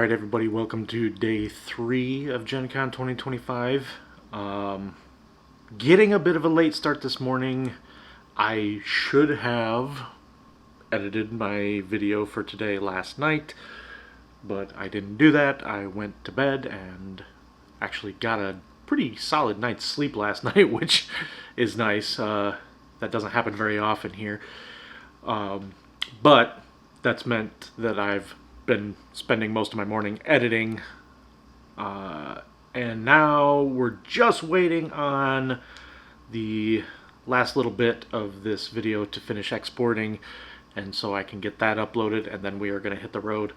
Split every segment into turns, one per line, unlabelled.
Alright everybody, welcome to day 3 of Gen Con 2025. Getting a bit of a late start this morning. I should have edited my video for today last night, but I didn't do that. I went to bed and actually got a pretty solid night's sleep last night, which is nice. That doesn't happen very often here. But that's meant that I've been spending most of my morning editing, and now we're just waiting on the last little bit of this video to finish exporting, and so I can get that uploaded, and then we are going to hit the road.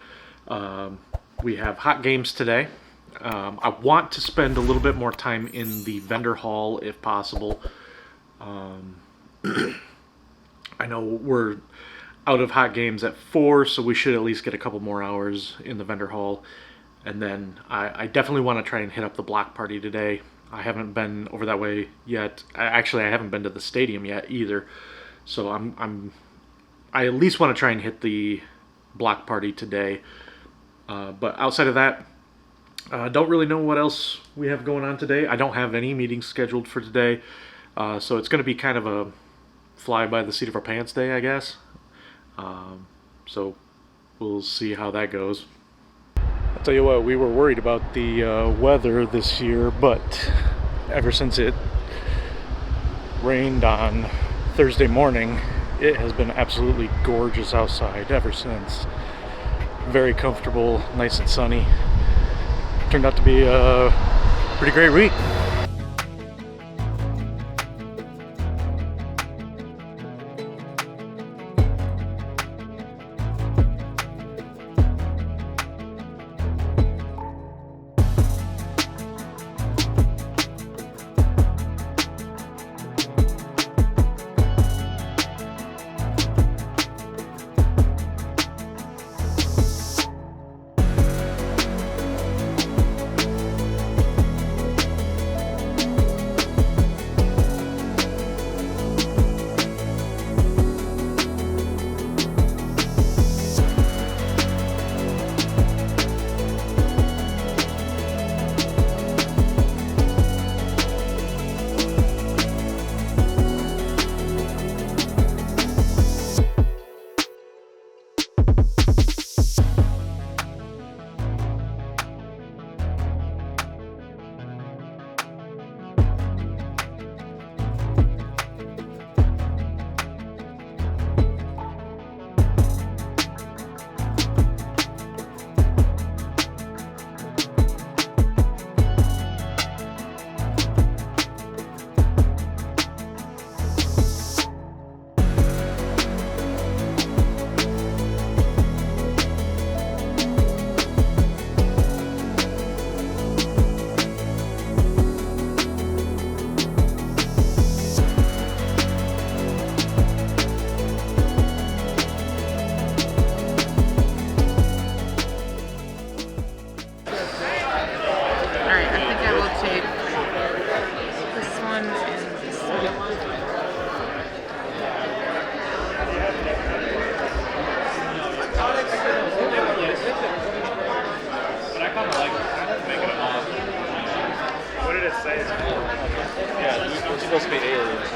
We have hot games today. I want to spend a little bit more time in the vendor hall if possible. I know we're out of hot games at 4, so we should at least get a couple more hours in the vendor hall. And then I definitely want to try and hit up the block party today. I haven't been over that way yet. Actually, I haven't been to the stadium yet either. So I at least want to try and hit the block party today. But outside of that, don't really know what else we have going on today. I don't have any meetings scheduled for today. So it's going to be kind of a fly by the seat of our pants day, I guess. So we'll see how that goes. I'll tell you what, we were worried about the weather this year, but ever since it rained on Thursday morning, it has been absolutely gorgeous outside ever since. Very comfortable, nice and sunny. Turned out to be a pretty great week.
Yeah, it's supposed to be aliens.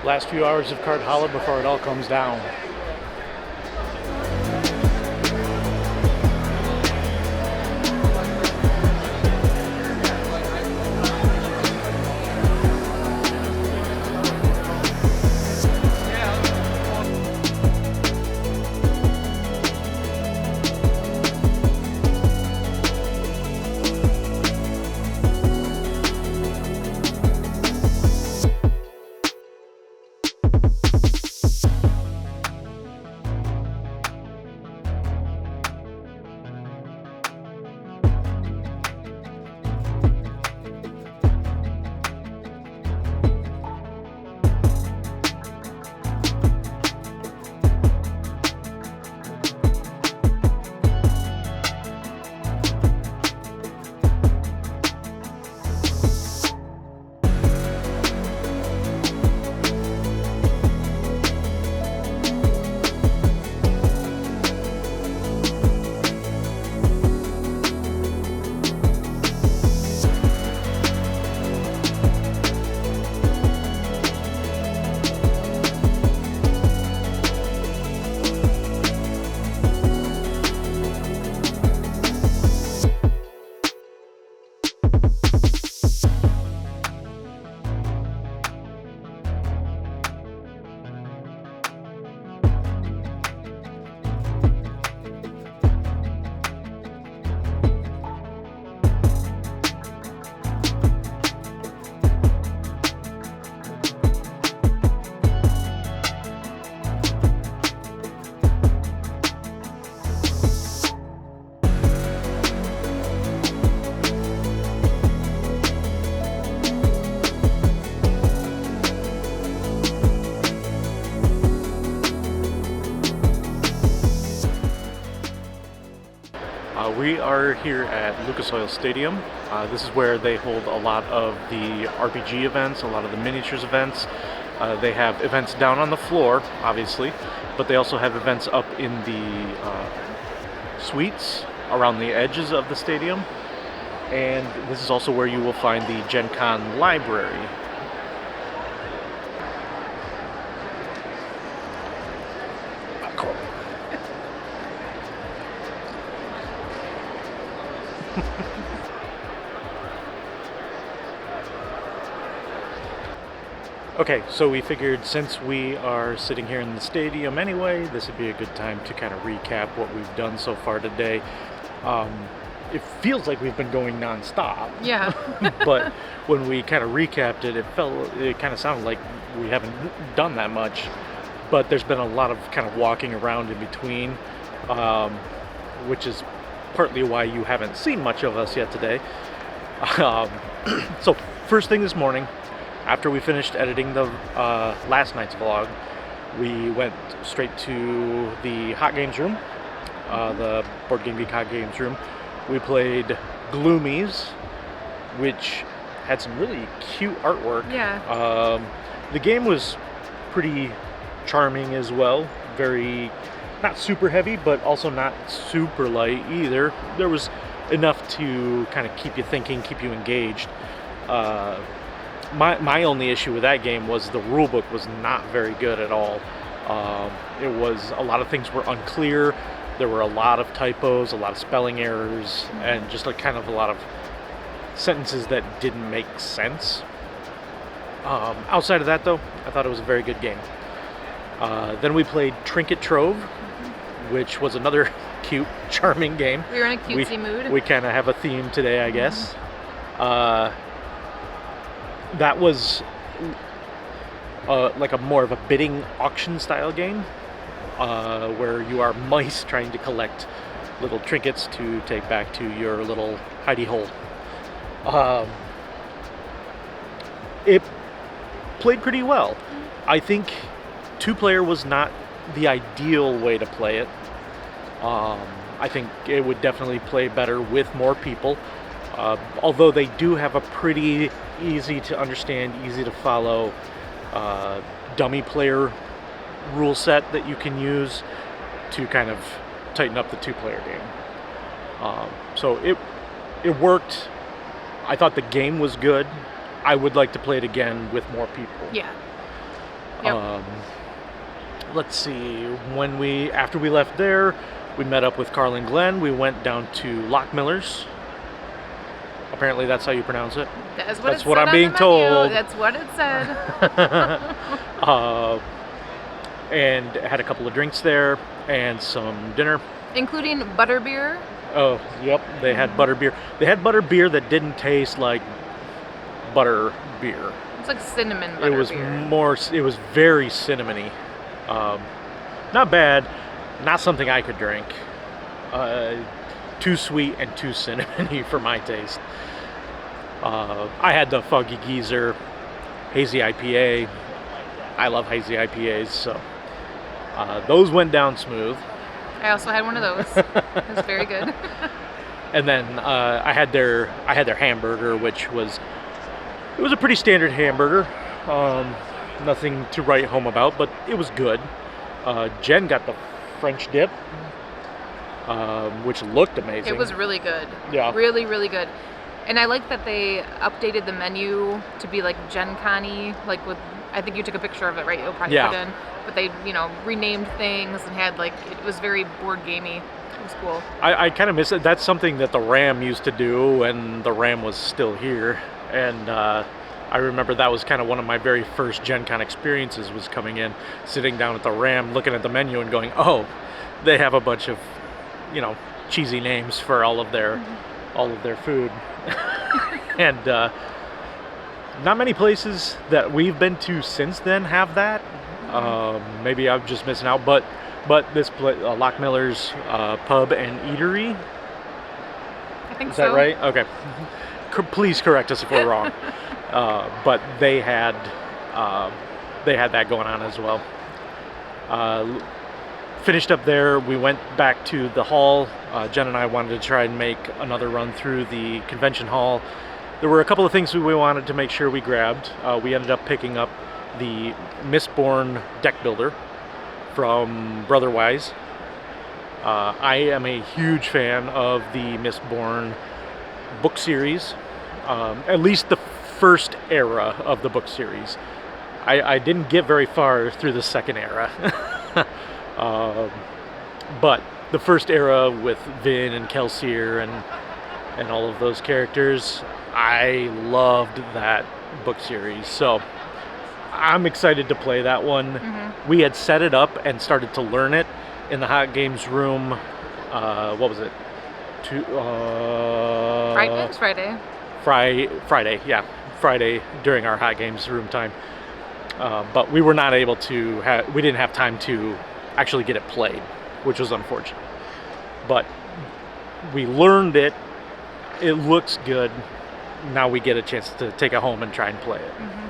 Last few hours of Cardhalla before it all comes down. We are here at Lucas Oil Stadium. This is where they hold a lot of the RPG events, a lot of the miniatures events. They have events down on the floor, obviously, but they also have events up in the suites around the edges of the stadium. And this is also where you will find the Gen Con library. Cool. Okay, so we figured since we are sitting here in the stadium anyway, this would be a good time to kind of recap what we've done so far today. It feels like we've been going non-stop.
Yeah.
But when we kind of recapped it, it kind of sounded like we haven't done that much. But there's been a lot of kind of walking around in between, which is partly why you haven't seen much of us yet today. So first thing this morning, after we finished editing the last night's vlog, we went straight to the Hot Games room, the Board Game Geek Hot Games room. We played Gloomies, which had some really cute artwork.
Yeah.
The game was pretty charming as well. Very, not super heavy, but also not super light either. There was enough to kind of keep you thinking, keep you engaged. My only issue with that game was the rulebook was not very good at all. It was, a lot of things were unclear. There were a lot of typos, a lot of spelling errors, and just like kind of a lot of sentences that didn't make sense. Outside of that, though, I thought it was a very good game. Then we played Trinket Trove, which was another cute, charming game.
We were in a cutesy mood.
We kind of have a theme today, I guess. That was like a more of a bidding auction style game, where you are mice trying to collect little trinkets to take back to your little hidey hole. It played pretty well. I think 2-player was not the ideal way to play it. I think it would definitely play better with more people. Although they do have a pretty easy to understand, easy to follow dummy player rule set that you can use to kind of tighten up the 2-player game. So it worked. I thought the game was good. I would like to play it again with more people.
Yeah. Yep.
Let's see. After we left there, we met up with Carl and Glenn. We went down to Lockmiller's. Apparently, that's how you pronounce it.
That's
That's
it
what
said
I'm
on
being
the menu.
told.
That's what it said.
And had a couple of drinks there and some dinner.
Including butterbeer.
Oh, yep. They had butter beer. They had butter beer that didn't taste like butter beer.
It's like cinnamon
It was
butterbeer.
It was very cinnamony. Not bad. Not something I could drink. Too sweet and too cinnamony for my taste. I had the Foggy Geezer Hazy IPA. I love hazy IPAs, so those went down smooth.
I also had one of those. It was very good.
And then I had their hamburger, which was a pretty standard hamburger. Nothing to write home about, but it was good. Jen got the French dip, which looked amazing.
It was really good.
Yeah.
Really, really good. And I like that they updated the menu to be like Gen Con-y, like with, I think you took a picture of it, right? You'll probably
Yeah.
put in. But they, renamed things and had like, it was very board gamey. It was cool.
I kind of miss it. That's something that the Ram used to do when the Ram was still here. And I remember that was kind of one of my very first Gen Con experiences, was coming in, sitting down at the Ram, looking at the menu and going, oh, they have a bunch of, cheesy names for all of their food. And not many places that we've been to since then have that. Maybe I'm just missing out, but this Lockmiller's Pub and Eatery.
I think
Is
so.
that right? Okay. Please correct us if we're wrong. But they had that going on as well. Finished up there, we went back to the hall. Jen and I wanted to try and make another run through the convention hall. There were a couple of things we wanted to make sure we grabbed. We ended up picking up the Mistborn deck builder from Brotherwise. I am a huge fan of the Mistborn book series, at least the first era of the book series. I didn't get very far through the second era. But the first era with Vin and Kelsier and all of those characters, I loved that book series. So I'm excited to play that one.
Mm-hmm.
We had set it up and started to learn it in the Hot Games room. What was it?
Friday.
Friday, yeah. Friday during our Hot Games room time. But we were not able to we didn't have time to actually get it played, which was unfortunate. But we learned it. It looks good. Now we get a chance to take it home and try and play it.
Mm-hmm.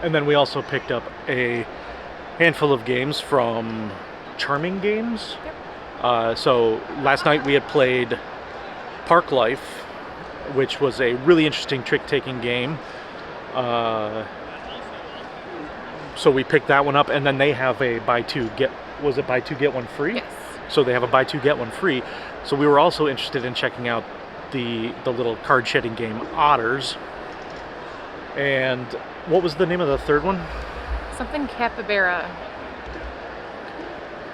And then we also picked up a handful of games from Charming Games.
Yep.
So last night we had played Park Life, which was a really interesting trick-taking game. So we picked that one up, and then they have a buy two get one free?
Yes.
So they have a buy two get one free. So we were also interested in checking out the little card shedding game Otters. And what was the name of the third one?
Something capybara.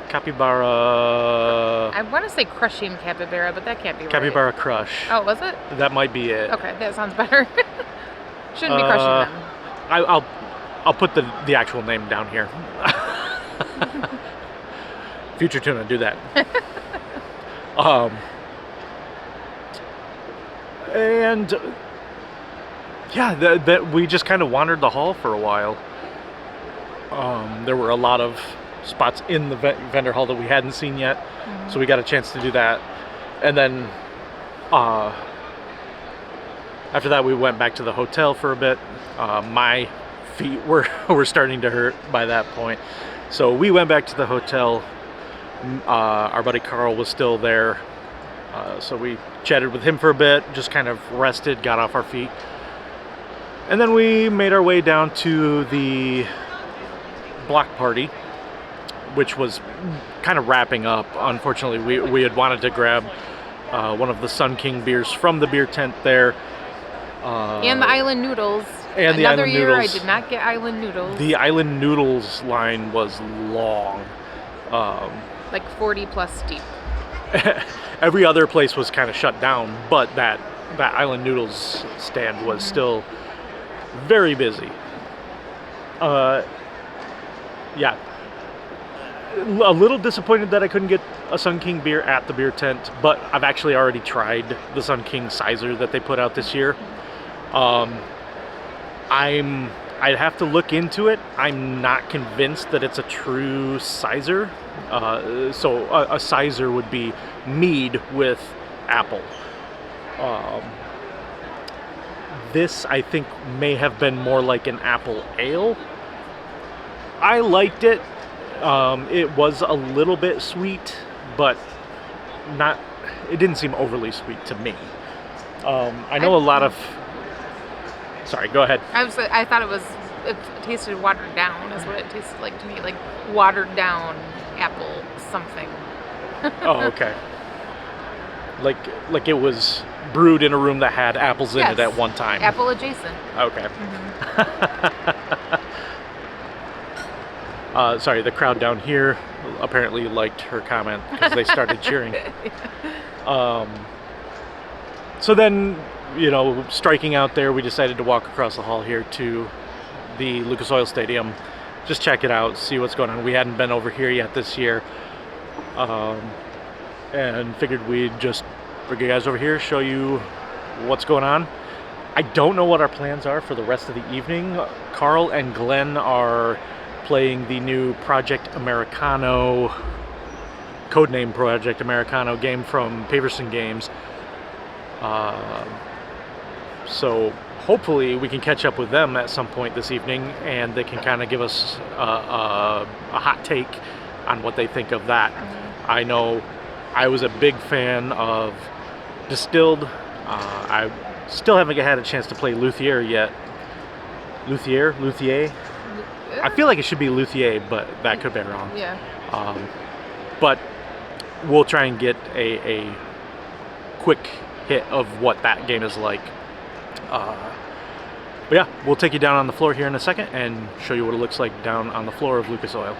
Capybara.
I want to say crushing capybara, but that can't be right.
Capybara Crush.
Oh, was it?
That might be it.
Okay, that sounds better. Shouldn't be crushing them.
I'll put the actual name down here. Future Tuna, do that. And yeah, that we just kind of wandered the hall for a while. There were a lot of spots in the vendor hall that we hadn't seen yet, so we got a chance to do that. And then after that, we went back to the hotel for a bit. My feet were starting to hurt by that point, so we went back to the hotel. Our buddy Carl was still there, so we chatted with him for a bit, just kind of rested, got off our feet, and then we made our way down to the block party, which was kind of wrapping up. Unfortunately, we had wanted to grab one of the Sun King beers from the beer tent there.
And the island noodles
And the
Another
island
year
noodles.
I did not get island noodles.
The island noodles line was long.
Like 40 plus deep.
Every other place was kind of shut down, but that island noodles stand was still very busy. Yeah. A little disappointed that I couldn't get a Sun King beer at the beer tent, but I've actually already tried the Sun King Sizer that they put out this year. I'd have to look into it. I'm not convinced that it's a true Sizer. So a Sizer would be mead with apple. This, I think, may have been more like an apple ale. I liked it. It was a little bit sweet, but not. It didn't seem overly sweet to me. I know a lot of. Sorry, go ahead.
I thought it tasted watered down. Is what it tasted like to me, like watered down apple something.
Oh, okay. Like it was brewed in a room that had apples in it at one time.
Apple adjacent.
Okay. Sorry, the crowd down here apparently liked her comment because they started cheering. So then, striking out there, we decided to walk across the hall here to the Lucas Oil Stadium. Just check it out, see what's going on. We hadn't been over here yet this year. And figured we'd just bring you guys over here, show you what's going on. I don't know what our plans are for the rest of the evening. Carl and Glenn are playing the new Project Americano, codename Project Americano game from Paverson Games. So hopefully we can catch up with them at some point this evening, and they can kind of give us a hot take on what they think of that. I know I was a big fan of Distilled. I still haven't had a chance to play Luthier yet. Luthier? I feel like it should be Luthier, but that could be wrong.
Yeah.
But we'll try and get a quick hit of what that game is like. But yeah, we'll take you down on the floor here in a second and show you what it looks like down on the floor of Lucas Oil.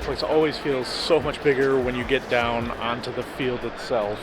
place always feels so much bigger when you get down onto the field itself.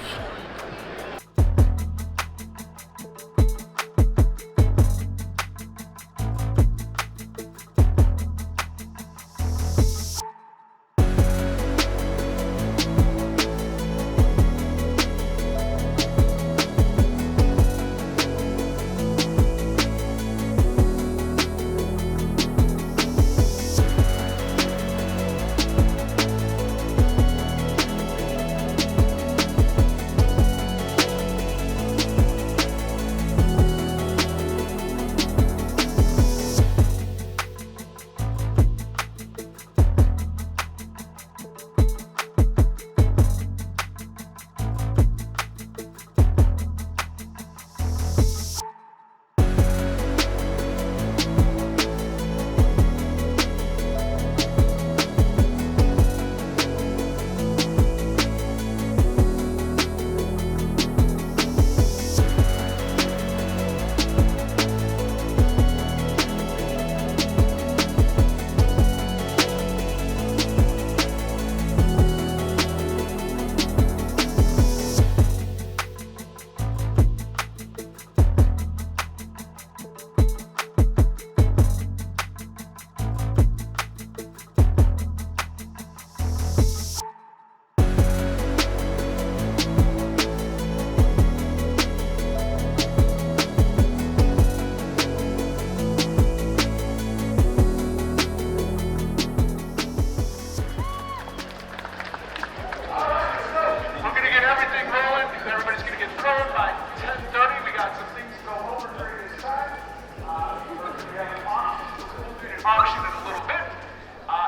auction in a little bit.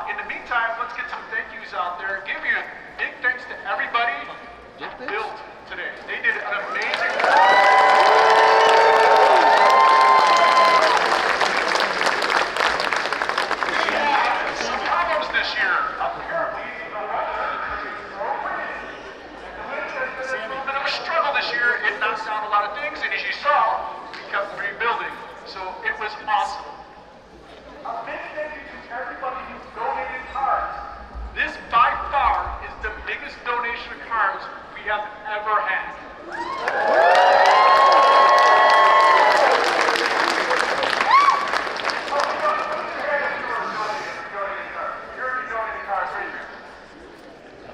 In the meantime, let's get some thank yous out there. Give you a big thanks to everybody who built today. They did an amazing some problems this year. Apparently, the bit of a struggle this year. It knocked down a lot of things, and as you saw, we kept rebuilding. So it was awesome. A big thank you to everybody who donated cards. This by far is the biggest donation of cards we have ever had.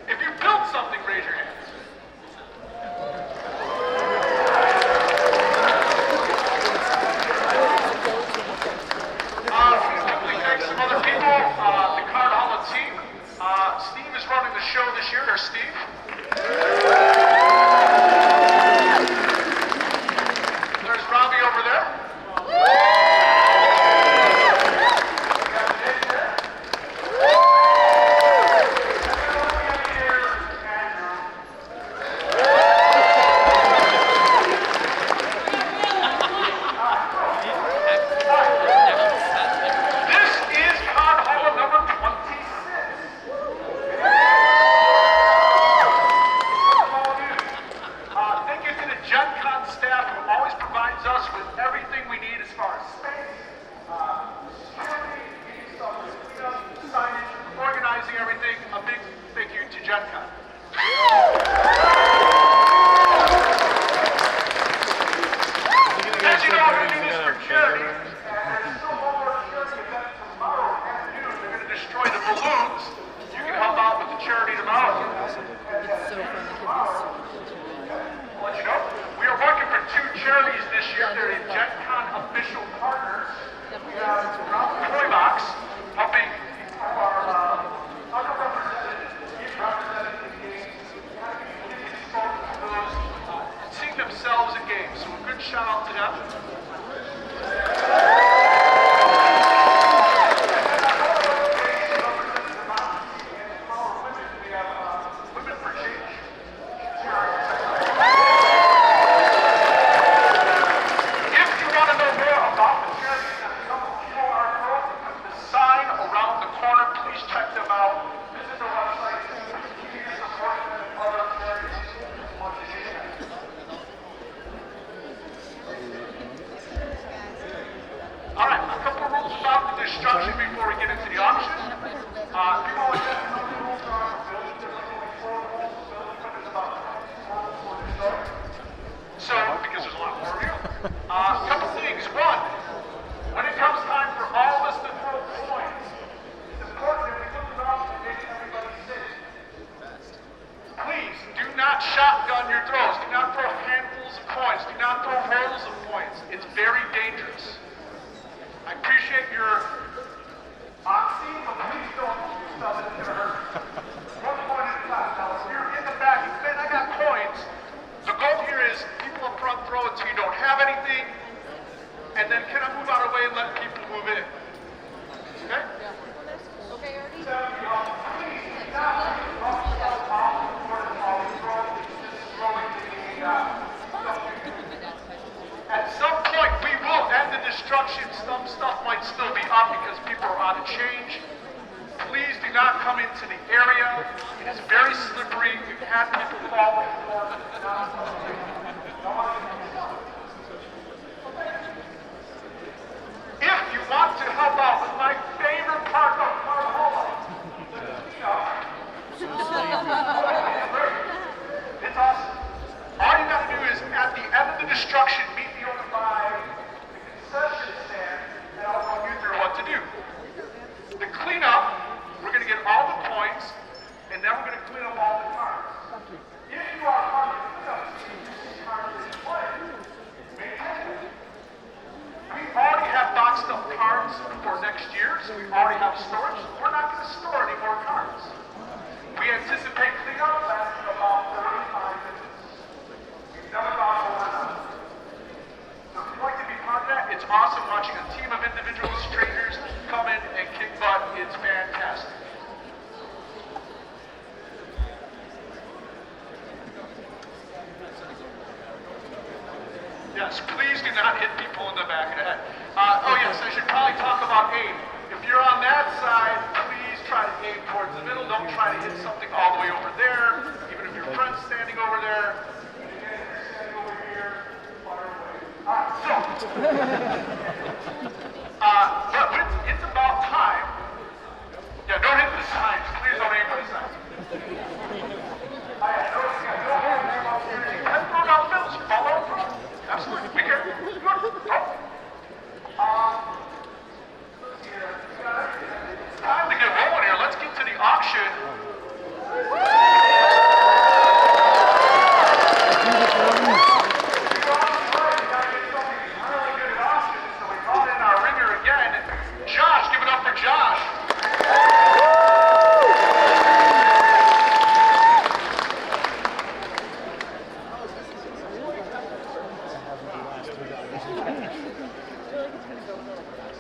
If you built something, raise your hands. Thanks some other people. The Cardhalla team. Steve is running the show this year. There's Steve. There's Robbie over there. This is Cardhalla number 26. Thank you to the Gen Con staff who always provides us with everything we need as far as space, security, getting stuff to clean up, signage, organizing everything. A big thank you to Gen Con. As you know, we're going to do this for charity. And there's still one more charity event tomorrow afternoon. They're going to destroy the balloons. You can help out with the charity tomorrow. I'll let you know. We are working for two charities this year. They're Gen Con official partners. We have Toy Box helping our underrepresented, represented in games, getting exposed to those seeing themselves in games. So a good shout out to them. Women for Change. If you want to know more about the charities that come from QR code, the sign around the corner, please check them out. Visit the website. Keep your support and other charities as much as you can. shotgun your throws. Do not throw handfuls of coins. Do not throw rolls of coins. It's very dangerous. I appreciate your honesty, but please don't do stuff that's going to hurt. One coin at a time. Now, if you're in the back, you say, I got coins. The goal here is people up front throw it so you don't have anything, and then can I move out of the way and let people move in? Okay?
Okay, Ernie?
At some point, we will end the destruction. Some stuff might still be up because people are out of change. Please do not come into the area. It is very slippery. We've had people fall before. If you want to help out with my favorite part of Cardhalla, it's awesome. All you gotta do is, at the end of the destruction, meet me over by the concession stand, and I'll run you through what to do. The cleanup, we're gonna get all the points, and then we're gonna clean up all the cards. If you are part of the cleanup team, using cards in play, maintain them. We already have boxed up cards for next year, so we already have storage. We're not gonna store any more cards. We anticipate cleanup lasting about 35 minutes. Never gone over that. So if you'd like to be part of that, it's awesome watching a team of individuals, strangers, come in and kick butt. It's fantastic. Yes, please do not hit people in the back of the head. Oh yes, I should probably talk about aim. If you're on that side, please try to aim towards the middle. Don't try to hit something all the way over there, even if your friend's standing over there. But it's about time. Yeah, don't hit the signs. Please don't aim for the signs. Let's throw down the middle. Follow up. Absolutely. We can. It's time to get rolling here. Let's get to the auction. Josh, give it up for Josh.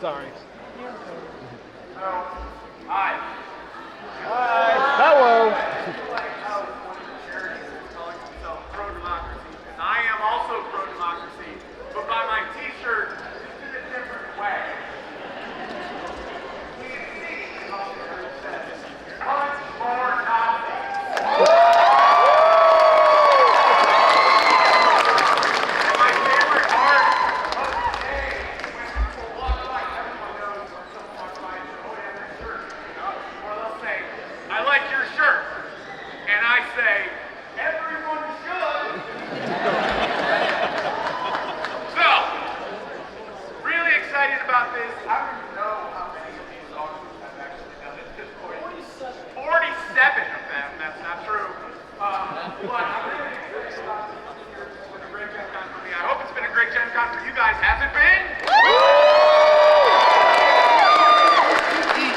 Sorry.
Hi.
Hello.
Pro-democracy. And I am also pro-democracy, but by my t-shirt, it's in a different way. Punch for Nazis. My favorite part of the day when people walk by, everyone knows when someone walks by and says, oh yeah, that shirt, you know? Or they'll say, I like your shirt. And I say, everyone should. So, really excited about this. I don't even know how many of these auctions I've actually done at this point. 47 of them, that's not true. But I'm really excited about this year. It's been a great Gen Con for me. I hope it's been a great Gen Con for you guys. Has it been?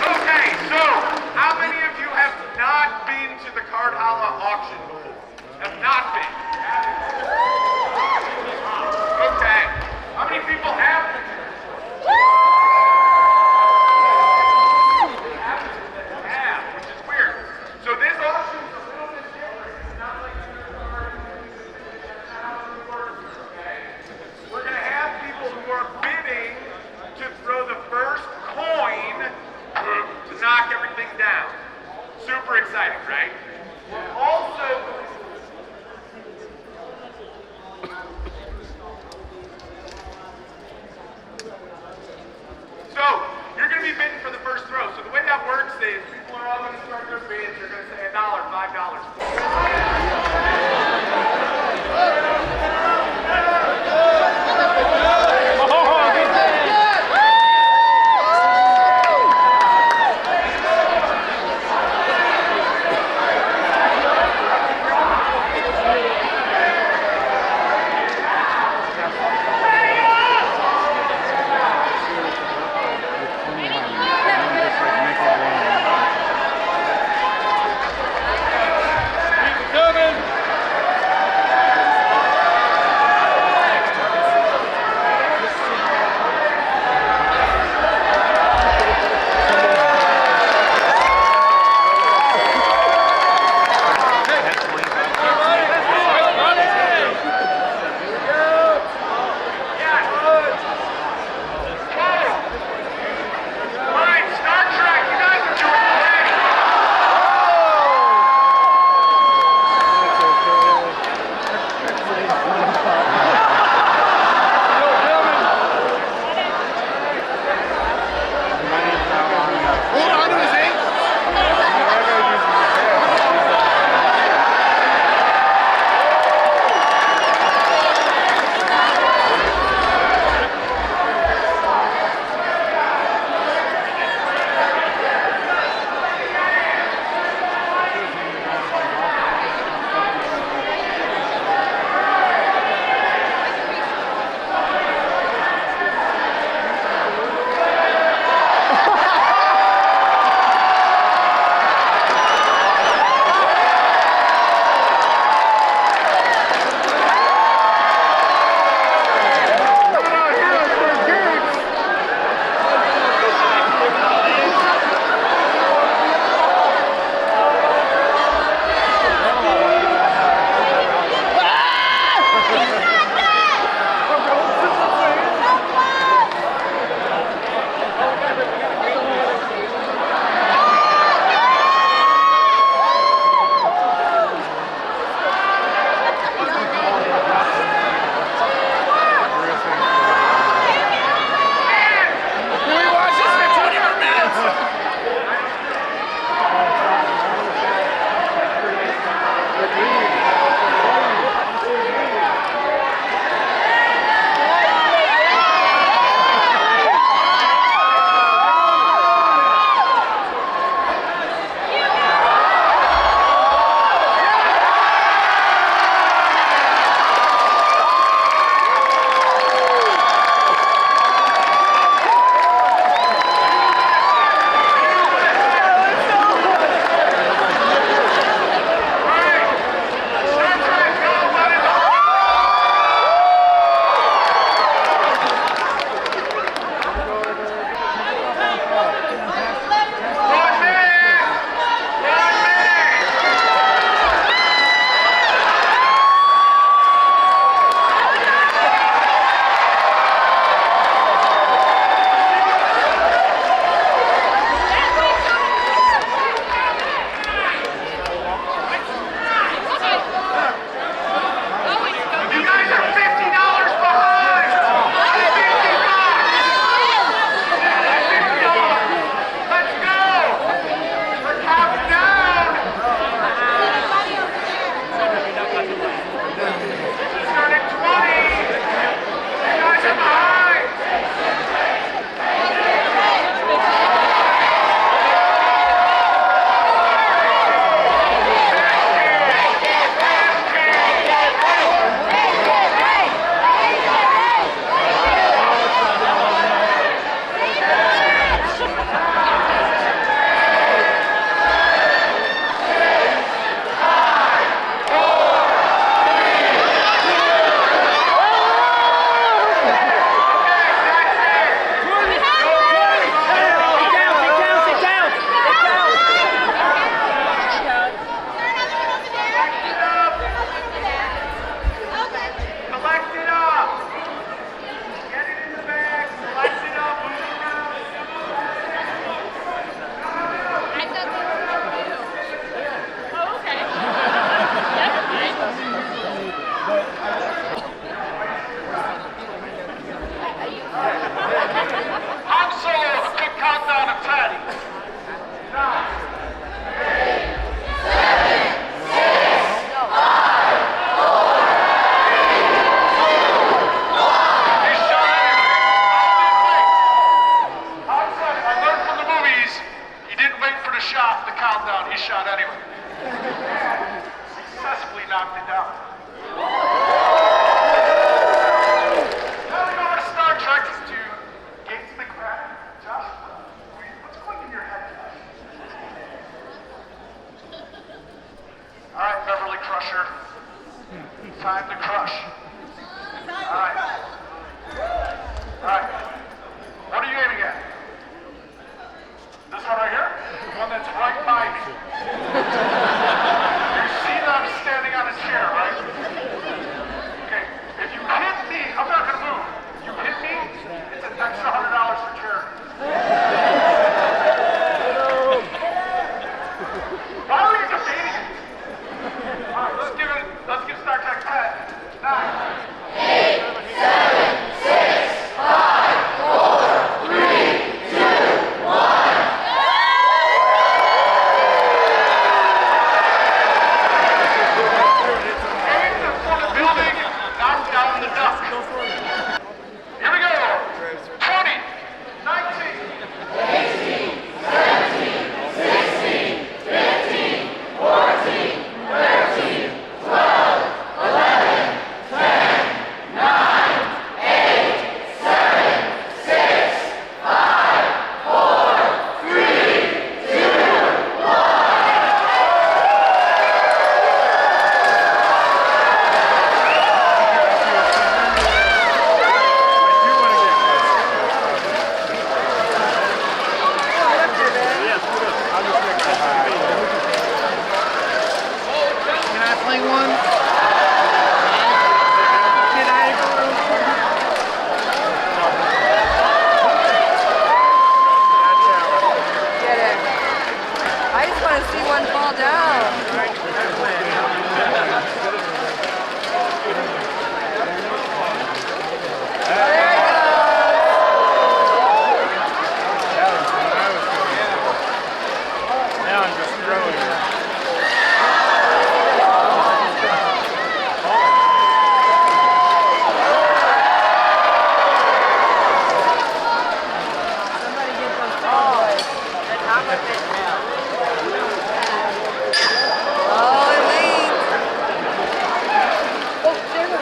Okay, so how many of you have not been to the Cardhalla auction before? Have not been? Okay. How many people have been? Which is weird. So this auction is a little bit different. It's not like that's not how it works, okay? We're going to have people who are bidding to throw the first coin to knock everything down. Super exciting, right? We're also So, you're going to be bidding for the first throw. So the way that works is people are all going to start their bids. They're going to say $1, $5. Successfully knocked it down. Now we go to Star Trek to Gates McCracken. Josh, what's going in your head tonight? All right, Beverly Crusher. Time to crush. All right. All right. What are you aiming at? This one right here? The one that's right by me. You see that I'm standing on a chair, right? Okay. If you hit me, I'm not gonna move. If you hit me, it's an extra $100 for charity. Why are you debating it? All right, let's give Star Trek 10, 9, 8, 7, 6, 5, 4, 3, 2, 1. Aim for the building, knock down the duck. Here we go. 20, 19, 18, 17, 16, 15, 14, 13, 12, 11, 10, 9, 8, 7, 6, 5, 4, 3, 2, 1.
Can I play one? Can I go?
Get it. I just want to see one fall down. Oh, there it
Now I'm just throwing it.
Somebody get those toys. The top of it. Oh, it leans. Oh, there we go.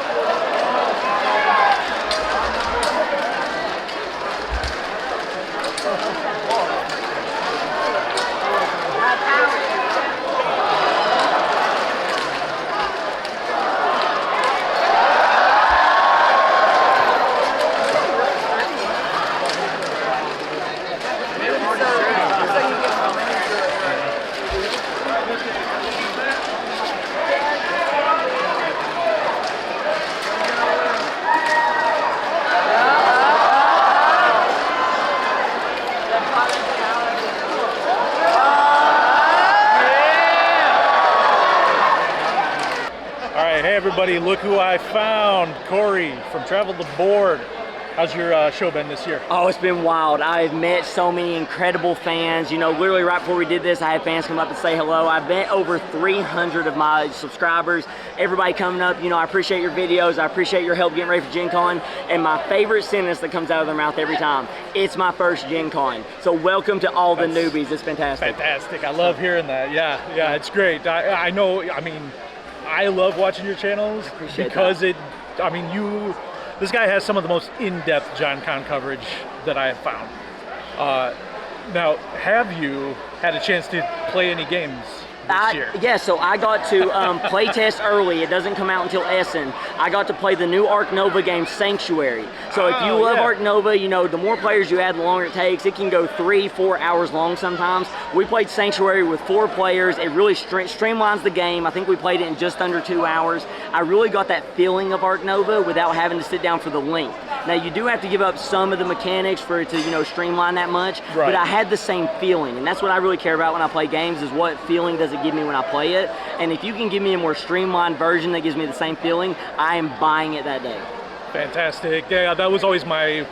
So you get
All right, hey everybody, look who I found. Corey from Travel the Board. How's your show been this year?
Oh, it's been wild. I've met so many incredible fans. You know, literally right before we did this, I had fans come up and say hello. I've met over 300 of my subscribers. Everybody coming up, you know, I appreciate your videos. I appreciate your help getting ready for Gen Con. And my favorite sentence that comes out of their mouth every time, it's my first Gen Con. So welcome to all the newbies. It's fantastic.
Fantastic. I love hearing that. Yeah, it's great. I know, I mean, I love watching your channels because this guy has some of the most in-depth Gen Con coverage that I have found. Now, have you had a chance to play any games this year?
Yeah, so I got to play test early. It doesn't come out until Essen. I got to play the new Ark Nova game, Sanctuary. So if you love Ark Nova, you know, the more players you add, the longer it takes. It can go 3-4 hours long sometimes. We played Sanctuary with 4 players. It really streamlines the game. I think we played it in just under 2 hours. I really got that feeling of Ark Nova without having to sit down for the length. Now, you do have to give up some of the mechanics for it to, you know, streamline that much, but I had the same feeling, and that's what I really care about when I play games, is what feeling does it give me when I play it. And if you can give me a more streamlined version that gives me the same feeling, I am buying it that day.
Fantastic. Yeah, that was always my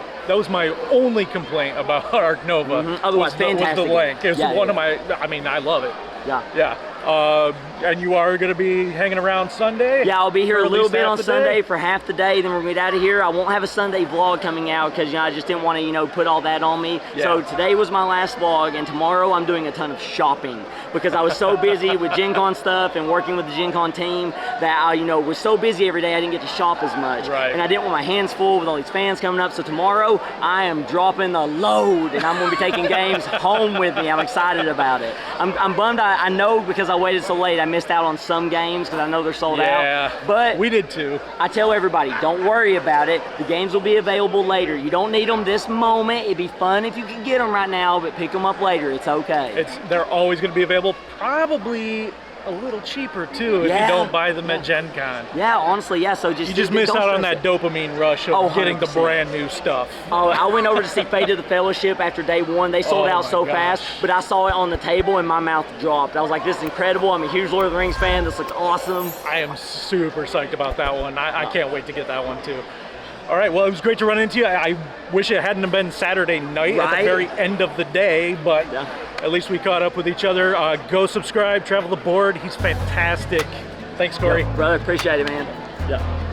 only complaint about Ark Nova.
Otherwise,
was
fantastic.
the length. It was one of my, I mean, I love it.
Yeah.
Yeah. And you are going to be hanging around Sunday?
Yeah, I'll be here
For
a
at
little
least
bit
half
on
the
Sunday
day?
for half the day, then we're gonna get out of here. I won't have a Sunday vlog coming out because I just didn't want to put all that on me.
Yeah.
So today was my last vlog, and tomorrow I'm doing a ton of shopping because I was so busy with Gen Con stuff and working with the Gen Con team that I was so busy every day I didn't get to shop as much.
Right.
And I didn't want my hands full with all these fans coming up. So tomorrow I am dropping the load, and I'm gonna be taking games home with me. I'm excited about it. I'm bummed. I know because I waited so late I missed out on some games because I know they're sold out. But
we did too.
I tell everybody, don't worry about it. The games will be available later. You don't need them this moment. It'd be fun if you could get them right now, but pick them up later. It's okay.
They're always going to be available, probably a little cheaper too if
Yeah.
you don't buy them at Gen Con.
Yeah, honestly, yeah. So
You just miss
don't
out on
stress
that
it.
dopamine rush of getting the
100%.
brand new stuff.
Oh, I went over to see Fate of the Fellowship after day one. They sold
Oh
out
my
so
gosh.
fast, but I saw it on the table and my mouth dropped. I was like, this is incredible. I'm a huge Lord of the Rings fan. This looks awesome.
I am super psyched about that one. I can't wait to get that one too. All right, well, it was great to run into you. I wish it hadn't have been Saturday night at the
Right.
very end of the day, but
Yeah.
at least we caught up with each other. Go subscribe, Travel the Board. He's fantastic. Thanks, Corey.
Brother, appreciate it, man. Yeah.